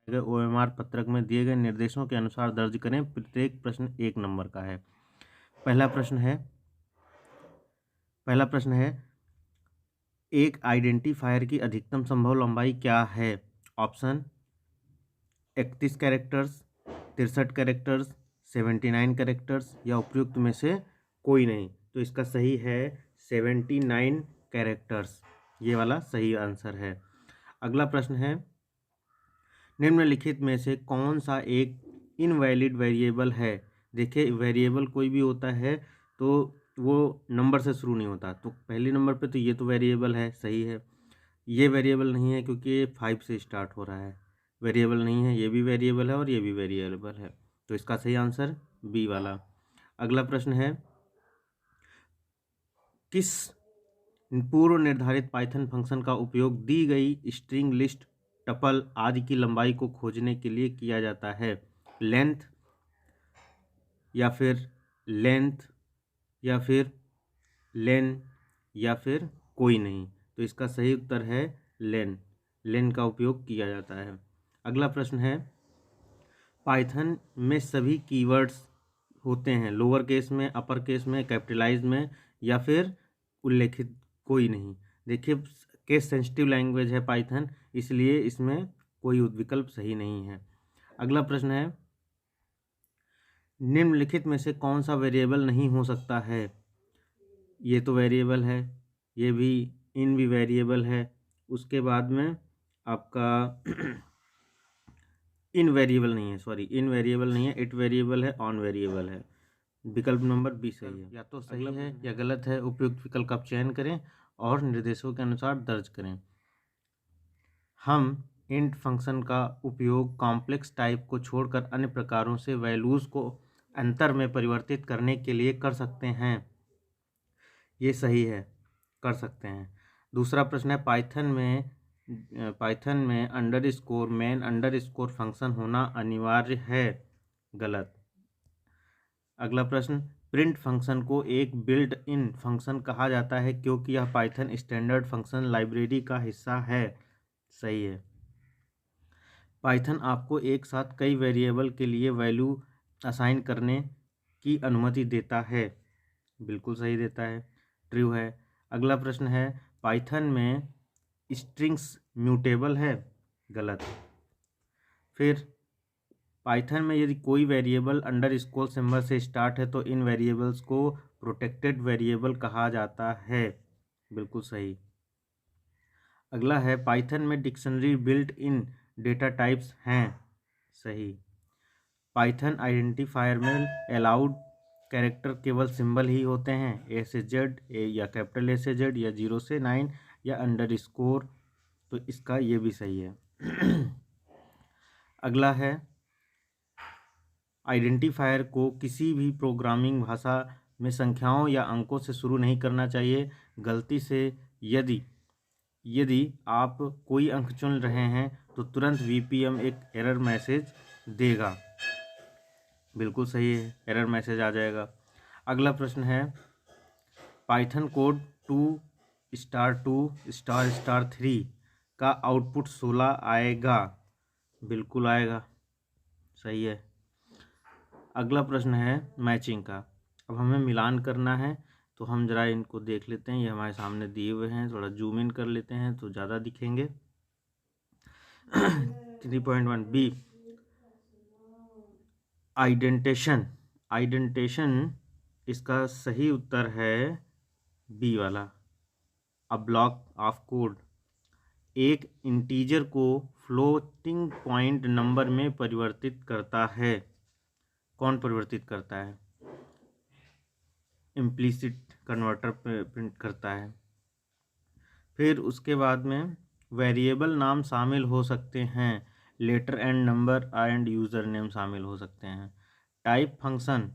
OMR पत्रक में दिए गए निर्देशों के अनुसार दर्ज करें। प्रत्येक प्रश्न 1 नंबर का है। पहला प्रश्न है एक आइडेंटिफायर की अधिकतम संभव लंबाई क्या है? ऑप्शन 31 कैरेक्टर्स, 63 कैरेक्टर्स, 79 कैरेक्टर्स या उपयुक्त में से कोई नहीं। तो इसका सही है 79 कैरेक्टर्स, ये वाला सही आंसर है। अगला प्रश्न है निम्नलिखित में से कौन सा एक इनवैलिड वेरिएबल है? देखिए, वेरिएबल कोई भी होता है तो वो नंबर से शुरू नहीं होता, तो पहले नंबर पे तो ये तो वेरिएबल है, सही है। ये वेरिएबल नहीं है क्योंकि ये 5 से स्टार्ट हो रहा है, वेरिएबल नहीं है। ये भी वेरिएबल है और ये भी वेरिएबल है, तो इसका सही आंसर बी वाला। अगला प्रश्न है किस पूर्व निर्धारित पाइथन फंक्शन का उपयोग दी गई स्ट्रिंग लिस्ट, टपल आदि की लंबाई को खोजने के लिए किया जाता है? लेंथ या फिर लेंथ या फिर लेन या फिर कोई नहीं। तो इसका सही उत्तर है लेन का उपयोग किया जाता है। अगला प्रश्न है पाइथन में सभी कीवर्ड्स होते हैं लोअर केस में, अपर केस में, कैपिटलाइज में या फिर उल्लेखित कोई नहीं। देखिए, केस सेंसिटिव लैंग्वेज है पाइथन, इसलिए इसमें कोई विकल्प सही नहीं है। अगला प्रश्न है निम्नलिखित में से कौन सा वेरिएबल नहीं हो सकता है? ये तो वेरिएबल है, ये भी इन भी वेरिएबल है, उसके बाद में आपका इन वेरिएबल नहीं है, सॉरी इन वेरिएबल नहीं है, इट वेरिएबल है, ऑन वेरिएबल है। विकल्प नंबर बी सही है। या तो सही है या गलत है, उपयुक्त विकल्प का चयन करें और निर्देशों के अनुसार दर्ज करें। हम इंट फंक्शन का उपयोग कॉम्प्लेक्स टाइप को छोड़कर अन्य प्रकारों से वैल्यूज़ को अंतर में परिवर्तित करने के लिए कर सकते हैं। ये सही है, कर सकते हैं। दूसरा प्रश्न है पाइथन में अंडरस्कोर मेन अंडरस्कोर फंक्शन होना अनिवार्य है? गलत। अगला प्रश्न प्रिंट फंक्शन को एक बिल्ट इन फंक्शन कहा जाता है क्योंकि यह पाइथन स्टैंडर्ड फंक्शन लाइब्रेरी का हिस्सा है? सही है। पाइथन आपको एक साथ कई वेरिएबल के लिए वैल्यू असाइन करने की अनुमति देता है? बिल्कुल सही देता है, ट्रू है। अगला प्रश्न है पाइथन में स्ट्रिंग्स म्यूटेबल है? गलत। फिर पाइथन में यदि कोई वेरिएबल अंडरस्कोर सिंबल से स्टार्ट है तो इन वेरिएबल्स को प्रोटेक्टेड वेरिएबल कहा जाता है? बिल्कुल सही। अगला है पाइथन में dictionary built in data types हैं? सही। पाइथन आइडेंटिफायर में अलाउड कैरेक्टर केवल सिंबल ही होते हैं, ए से जेड, या कैपिटल ए से जेड, या 0 से 9 या अंडरस्कोर? तो इसका ये भी सही है। अगला है आइडेंटिफायर को किसी भी प्रोग्रामिंग भाषा में संख्याओं या अंकों से शुरू नहीं करना चाहिए। गलती से यदि आप कोई अंक चुन रहे हैं तो तुरंत VPM एक एरर मैसेज देगा। बिल्कुल सही है, एरर मैसेज आ जाएगा। अगला प्रश्न है पाइथन कोड 2*2*3 का आउटपुट 16 आएगा? बिल्कुल आएगा, सही है। अगला प्रश्न है मैचिंग का। अब हमें मिलान करना है तो हम जरा इनको देख लेते हैं, ये हमारे सामने दिए हुए हैं, थोड़ा जूम इन कर लेते हैं तो ज़्यादा दिखेंगे। 3.1 बी आइडेंटेशन इसका सही उत्तर है बी वाला। अ ब्लॉक ऑफ कोड एक इंटीजर को फ्लोटिंग पॉइंट नंबर में परिवर्तित करता है। कौन परिवर्तित करता है? इम्प्लिसिट कन्वर्टर प्रिंट करता है। फिर उसके बाद में वेरिएबल नाम शामिल हो सकते हैं, letter and number and user name शामिल हो सकते हैं। टाइप फंक्शन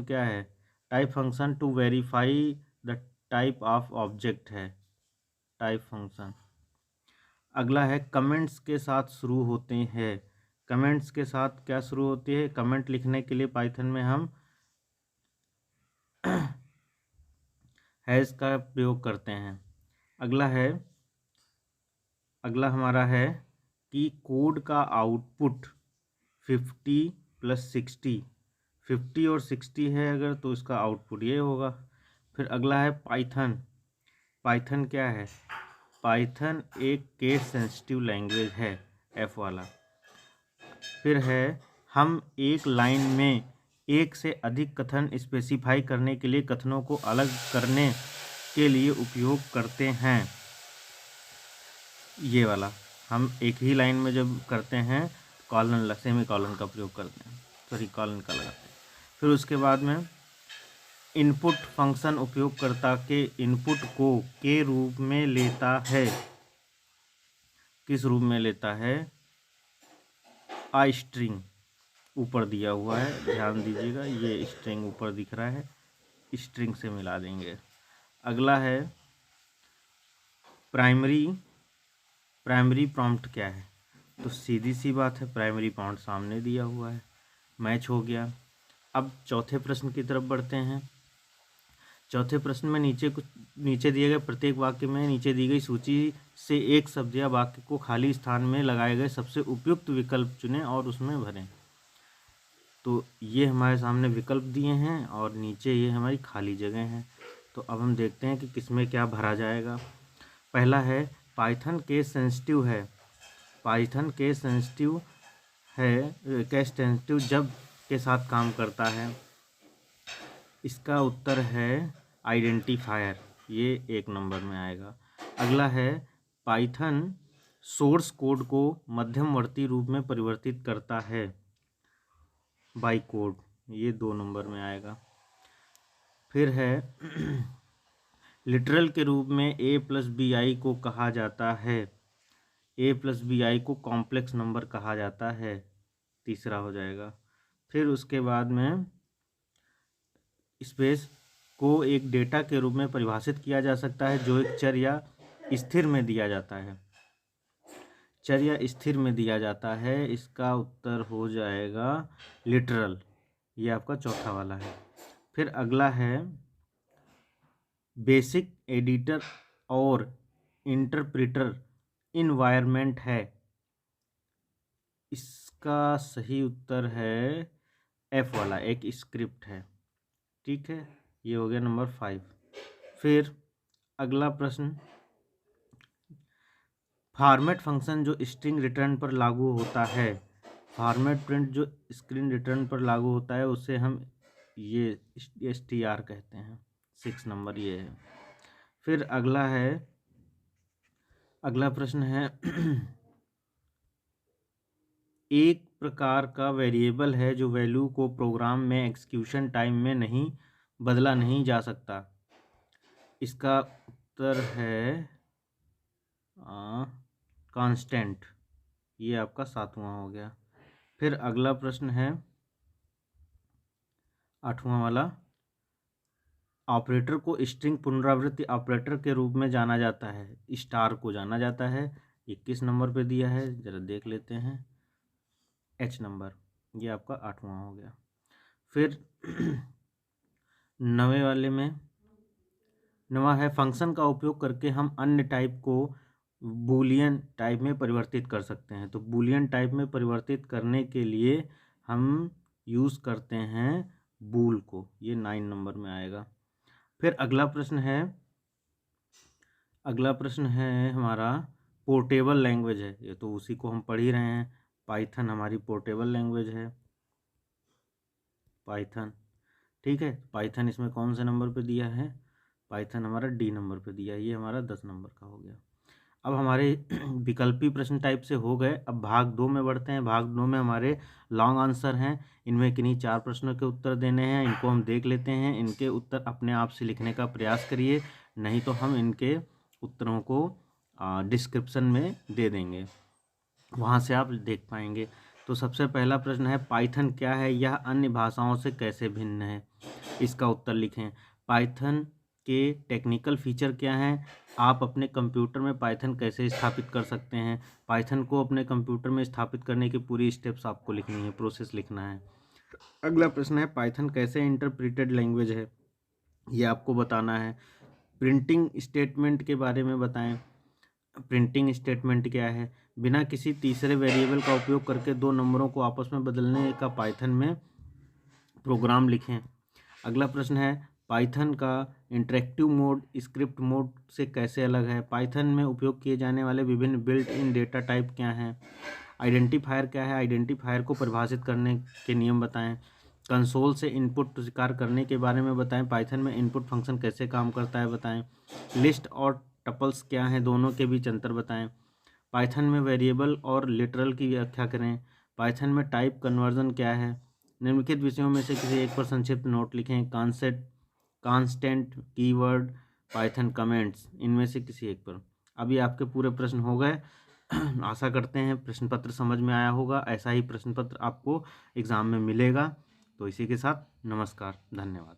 क्या है? Type function to verify the type of object है टाइप फंक्शन। अगला है कमेंट्स के साथ शुरू होते हैं। कमेंट्स के साथ क्या शुरू होती है? कमेंट लिखने के लिए पाइथन में हम हैश का प्रयोग करते हैं। अगला है अगला हमारा है कि कोड का आउटपुट 50 + 60, 50 और 60 है अगर, तो इसका आउटपुट ये होगा। फिर अगला है पाइथन। पाइथन क्या है? पाइथन एक केस सेंसिटिव लैंग्वेज है, एफ वाला। फिर है हम एक लाइन में एक से अधिक कथन स्पेसिफाई करने के लिए कथनों को अलग करने के लिए उपयोग करते हैं, ये वाला। हम एक ही लाइन में जब करते हैं कॉलन सेमी कॉलन का प्रयोग करते हैं, सॉरी कॉलन का लगाते हैं। फिर उसके बाद में इनपुट फंक्शन उपयोगकर्ता के इनपुट को के रूप में लेता है। किस रूप में लेता है? स्ट्रिंग ऊपर दिया हुआ है, ध्यान दीजिएगा, ये स्ट्रिंग ऊपर दिख रहा है, स्ट्रिंग से मिला देंगे। अगला है प्राइमरी प्रॉम्प्ट क्या है? तो सीधी सी बात है, प्राइमरी प्रॉम्प्ट सामने दिया हुआ है, मैच हो गया। अब चौथे प्रश्न की तरफ बढ़ते हैं। चौथे प्रश्न में नीचे दिए गए प्रत्येक वाक्य में नीचे दी गई सूची से एक शब्द या वाक्य को खाली स्थान में लगाए गए सबसे उपयुक्त विकल्प चुनें और उसमें भरें। तो ये हमारे सामने विकल्प दिए हैं और नीचे ये हमारी खाली जगह हैं। तो अब हम देखते हैं कि किसमें क्या भरा जाएगा। पहला है पाइथन केस सेंसिटिव है। पाइथन केस सेंसिटिव है, केस सेंसिटिव जब के साथ काम करता है। इसका उत्तर है आइडेंटिफायर, ये 1 नंबर में आएगा। अगला है पाइथन सोर्स कोड को मध्यमवर्ती रूप में परिवर्तित करता है, बाई कोड, ये 2 नंबर में आएगा। फिर है लिटरल के रूप में a + bi को कहा जाता है। a + bi को कॉम्प्लेक्स नंबर कहा जाता है, तीसरा हो जाएगा। फिर उसके बाद में स्पेस को एक डेटा के रूप में परिभाषित किया जा सकता है जो एक चर या स्थिर में दिया जाता है। चर या स्थिर में दिया जाता है, इसका उत्तर हो जाएगा लिटरल, ये आपका चौथा वाला है। फिर अगला है बेसिक एडिटर और इंटरप्रेटर इन्वायरमेंट है। इसका सही उत्तर है एफ वाला, एक स्क्रिप्ट है। ठीक है, ये हो गया नंबर 5। फिर अगला प्रश्न, फॉर्मेट फंक्शन जो स्ट्रिंग रिटर्न पर लागू होता है, फॉर्मेट प्रिंट जो स्क्रीन रिटर्न पर लागू होता है उसे हम ये str कहते हैं, 6 नंबर ये है। फिर अगला प्रश्न है एक प्रकार का वेरिएबल है जो वैल्यू को प्रोग्राम में एग्जीक्यूशन टाइम में बदला नहीं जा सकता। इसका उत्तर है कांस्टेंट, ये आपका 7वां हो गया। फिर अगला प्रश्न है 8वां वाला, ऑपरेटर को स्ट्रिंग पुनरावृत्ति ऑपरेटर के रूप में जाना जाता है, स्टार को जाना जाता है। 21 नंबर पे दिया है, जरा देख लेते हैं, H नंबर, ये आपका 8वां हो गया। फिर 9वें वाले में 9वां है फंक्शन का उपयोग करके हम अन्य टाइप को बूलियन टाइप में परिवर्तित कर सकते हैं। तो बूलियन टाइप में परिवर्तित करने के लिए हम यूज़ करते हैं बूल को, ये 9 नंबर में आएगा। फिर अगला प्रश्न है हमारा पोर्टेबल लैंग्वेज है, ये तो उसी को हम पढ़ ही रहे हैं, पाइथन हमारी पोर्टेबल लैंग्वेज है, पाइथन। ठीक है, पाइथन इसमें कौन से नंबर पे दिया है? पाइथन हमारा D नंबर पे दिया है, ये हमारा 10 नंबर का हो गया। अब हमारे विकल्पी प्रश्न टाइप से हो गए। अब भाग 2 में बढ़ते हैं। भाग 2 में हमारे लॉन्ग आंसर हैं, इनमें किन्हीं 4 प्रश्नों के उत्तर देने हैं, इनको हम देख लेते हैं। इनके उत्तर अपने आप से लिखने का प्रयास करिए, नहीं तो हम इनके उत्तरों को डिस्क्रिप्शन में दे देंगे, वहाँ से आप देख पाएंगे। तो सबसे पहला प्रश्न है पाइथन क्या है, यह अन्य भाषाओं से कैसे भिन्न है? इसका उत्तर लिखें। पाइथन के टेक्निकल फीचर क्या हैं? आप अपने कंप्यूटर में पाइथन कैसे स्थापित कर सकते हैं? पाइथन को अपने कंप्यूटर में स्थापित करने की पूरी स्टेप्स आपको लिखनी है, प्रोसेस लिखना है। अगला प्रश्न है पाइथन कैसे इंटरप्रेटेड लैंग्वेज है, ये आपको बताना है। प्रिंटिंग स्टेटमेंट के बारे में बताएं। प्रिंटिंग स्टेटमेंट क्या है? बिना किसी तीसरे वेरिएबल का उपयोग करके दो नंबरों को आपस में बदलने का पाइथन में प्रोग्राम लिखें। अगला प्रश्न है, पाइथन का इंटरेक्टिव मोड स्क्रिप्ट मोड से कैसे अलग है? पाइथन में उपयोग किए जाने वाले विभिन्न बिल्ट इन डेटा टाइप क्या हैं? आइडेंटिफायर क्या है? आइडेंटिफायर को परिभाषित करने के नियम बताएं। कंसोल से इनपुट स्वीकार करने के बारे में बताएं। पाइथन में इनपुट फंक्शन कैसे काम करता है बताएं। लिस्ट और टपल्स क्या हैं, दोनों के बीच अंतर बताएं। पाइथन में वेरिएबल और लिटरल की व्याख्या करें। पाइथन में टाइप कन्वर्जन क्या है? निम्नलिखित विषयों में से किसी एक पर संक्षिप्त नोट लिखें। कांस्टेंट, कीवर्ड, पाइथन कमेंट्स, इनमें से किसी एक पर। अभी आपके पूरे प्रश्न हो गए। आशा करते हैं प्रश्न पत्र समझ में आया होगा। ऐसा ही प्रश्न पत्र आपको एग्ज़ाम में मिलेगा। तो इसी के साथ नमस्कार, धन्यवाद।